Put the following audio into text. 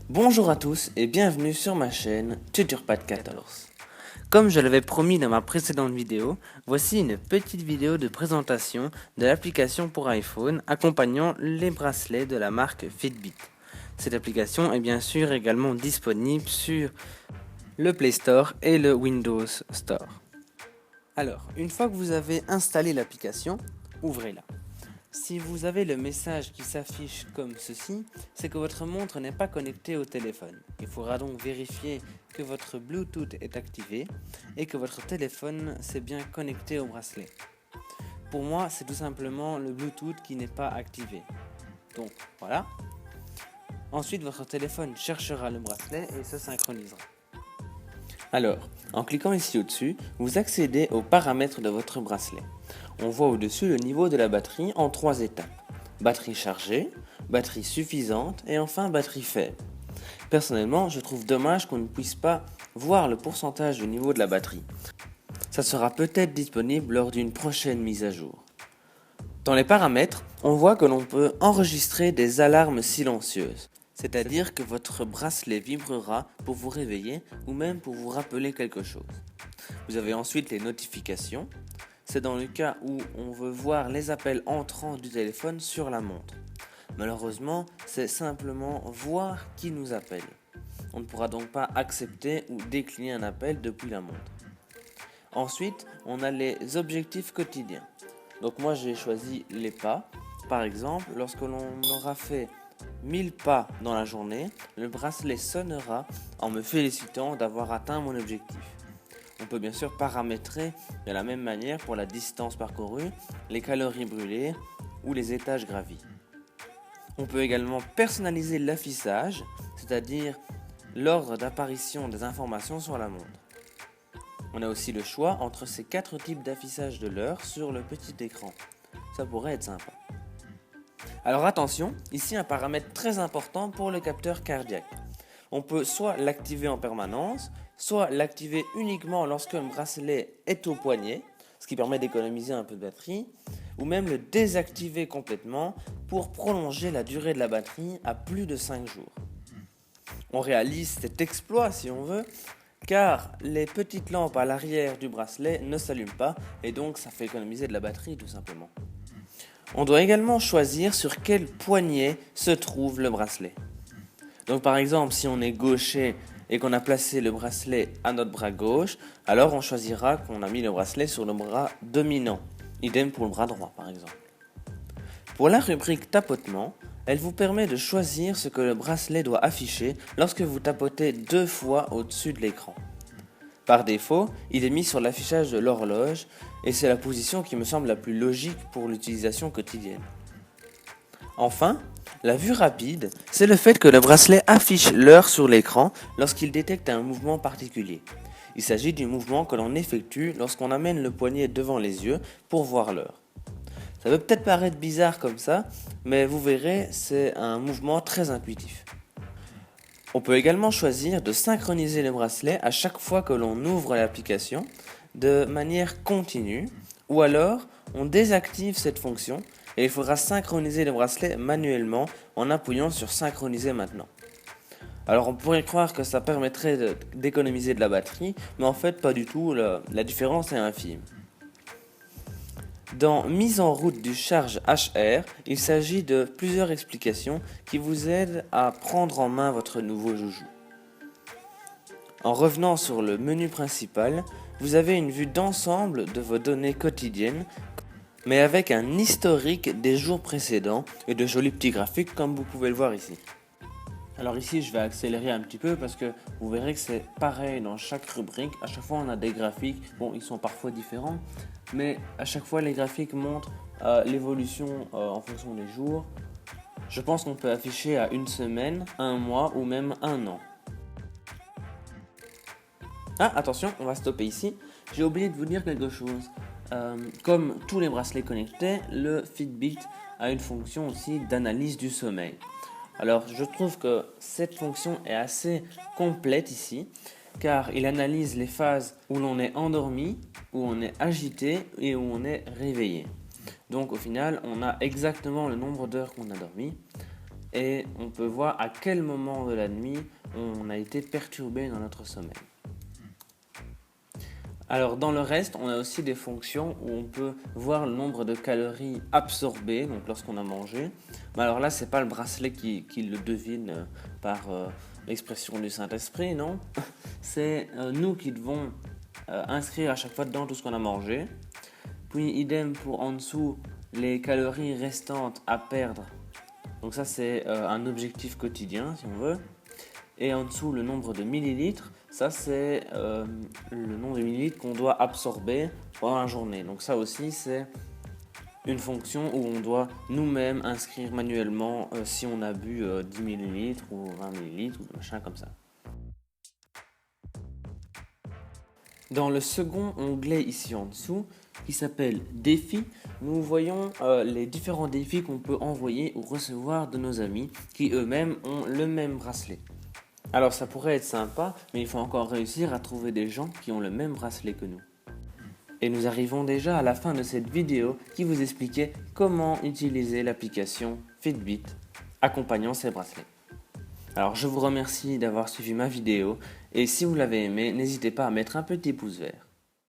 Bonjour à tous et bienvenue sur ma chaîne TutorPad 14. Comme je l'avais promis dans ma précédente vidéo, voici une petite vidéo de présentation de l'application pour iPhone accompagnant les bracelets de la marque Fitbit. Cette application est bien sûr également disponible sur le Play Store et le Windows Store. Alors, une fois que vous avez installé l'application, ouvrez-la. Si vous avez le message qui s'affiche comme ceci, c'est que votre montre n'est pas connectée au téléphone. Il faudra donc vérifier que votre Bluetooth est activé et que votre téléphone s'est bien connecté au bracelet. Pour moi, c'est tout simplement le Bluetooth qui n'est pas activé. Donc voilà. Ensuite, votre téléphone cherchera le bracelet et se synchronisera. Alors, en cliquant ici au-dessus, vous accédez aux paramètres de votre bracelet. On voit au-dessus le niveau de la batterie en 3 étapes. Batterie chargée, batterie suffisante et enfin batterie faible. Personnellement, je trouve dommage qu'on ne puisse pas voir le pourcentage du niveau de la batterie. Ça sera peut-être disponible lors d'une prochaine mise à jour. Dans les paramètres, on voit que l'on peut enregistrer des alarmes silencieuses. C'est-à-dire que votre bracelet vibrera pour vous réveiller ou même pour vous rappeler quelque chose. Vous avez ensuite les notifications. C'est dans le cas où on veut voir les appels entrants du téléphone sur la montre. Malheureusement, c'est simplement voir qui nous appelle. On ne pourra donc pas accepter ou décliner un appel depuis la montre. Ensuite, on a les objectifs quotidiens. Donc moi j'ai choisi les pas. Par exemple, lorsque l'on aura fait 1000 pas dans la journée, le bracelet sonnera en me félicitant d'avoir atteint mon objectif. On peut bien sûr paramétrer de la même manière pour la distance parcourue, les calories brûlées ou les étages gravis. On peut également personnaliser l'affichage, c'est-à-dire l'ordre d'apparition des informations sur la montre. On a aussi le choix entre ces 4 types d'affichage de l'heure sur le petit écran. Ça pourrait être sympa. Alors attention, ici un paramètre très important pour le capteur cardiaque. On peut soit l'activer en permanence, soit l'activer uniquement lorsque le bracelet est au poignet, ce qui permet d'économiser un peu de batterie, ou même le désactiver complètement pour prolonger la durée de la batterie à plus de 5 jours. On réalise cet exploit si on veut, car les petites lampes à l'arrière du bracelet ne s'allument pas et donc ça fait économiser de la batterie tout simplement. On doit également choisir sur quel poignet se trouve le bracelet. Donc par exemple, si on est gaucher et qu'on a placé le bracelet à notre bras gauche, alors on choisira qu'on a mis le bracelet sur le bras dominant. Idem pour le bras droit par exemple. Pour la rubrique tapotement, elle vous permet de choisir ce que le bracelet doit afficher lorsque vous tapotez 2 fois au-dessus de l'écran. Par défaut, il est mis sur l'affichage de l'horloge et c'est la position qui me semble la plus logique pour l'utilisation quotidienne. Enfin, la vue rapide, c'est le fait que le bracelet affiche l'heure sur l'écran lorsqu'il détecte un mouvement particulier. Il s'agit du mouvement que l'on effectue lorsqu'on amène le poignet devant les yeux pour voir l'heure. Ça peut peut-être paraître bizarre comme ça, mais vous verrez, c'est un mouvement très intuitif. On peut également choisir de synchroniser le bracelet à chaque fois que l'on ouvre l'application de manière continue, ou alors on désactive cette fonction et il faudra synchroniser le bracelet manuellement en appuyant sur synchroniser maintenant. Alors on pourrait croire que ça permettrait d'économiser de la batterie, mais en fait pas du tout, la différence est infime. Dans Mise en route du charge HR, il s'agit de plusieurs explications qui vous aident à prendre en main votre nouveau joujou. En revenant sur le menu principal, vous avez une vue d'ensemble de vos données quotidiennes, mais avec un historique des jours précédents et de jolis petits graphiques comme vous pouvez le voir ici. Alors ici je vais accélérer un petit peu parce que vous verrez que c'est pareil dans chaque rubrique. À chaque fois on a des graphiques, bon ils sont parfois différents, mais à chaque fois les graphiques montrent l'évolution en fonction des jours. Je pense qu'on peut afficher à une semaine, un mois ou même un an. Ah attention, on va stopper ici. J'ai oublié de vous dire quelque chose. Comme tous les bracelets connectés, le Fitbit a une fonction aussi d'analyse du sommeil. Alors je trouve que cette fonction est assez complète ici, car il analyse les phases où l'on est endormi, où on est agité et où on est réveillé. Donc au final, on a exactement le nombre d'heures qu'on a dormi. et on peut voir à quel moment de la nuit on a été perturbé dans notre sommeil. Alors dans le reste, on a aussi des fonctions où on peut voir le nombre de calories absorbées, donc lorsqu'on a mangé. Mais alors là, c'est pas le bracelet qui le devine par l'expression du Saint-Esprit, non. C'est nous qui devons inscrire à chaque fois dedans tout ce qu'on a mangé. Puis idem pour en dessous, les calories restantes à perdre. Donc ça c'est un objectif quotidien si on veut. Et en dessous, le nombre de millilitres, ça c'est le nombre de millilitres qu'on doit absorber pendant la journée. Donc ça aussi c'est une fonction où on doit nous-mêmes inscrire manuellement si on a bu 10 millilitres ou 20 millilitres ou machin comme ça. Dans le second onglet ici en dessous, qui s'appelle Défis, nous voyons les différents défis qu'on peut envoyer ou recevoir de nos amis qui eux-mêmes ont le même bracelet. Alors ça pourrait être sympa, mais il faut encore réussir à trouver des gens qui ont le même bracelet que nous. Et nous arrivons déjà à la fin de cette vidéo qui vous expliquait comment utiliser l'application Fitbit accompagnant ces bracelets. Alors je vous remercie d'avoir suivi ma vidéo et si vous l'avez aimé, n'hésitez pas à mettre un petit pouce vert.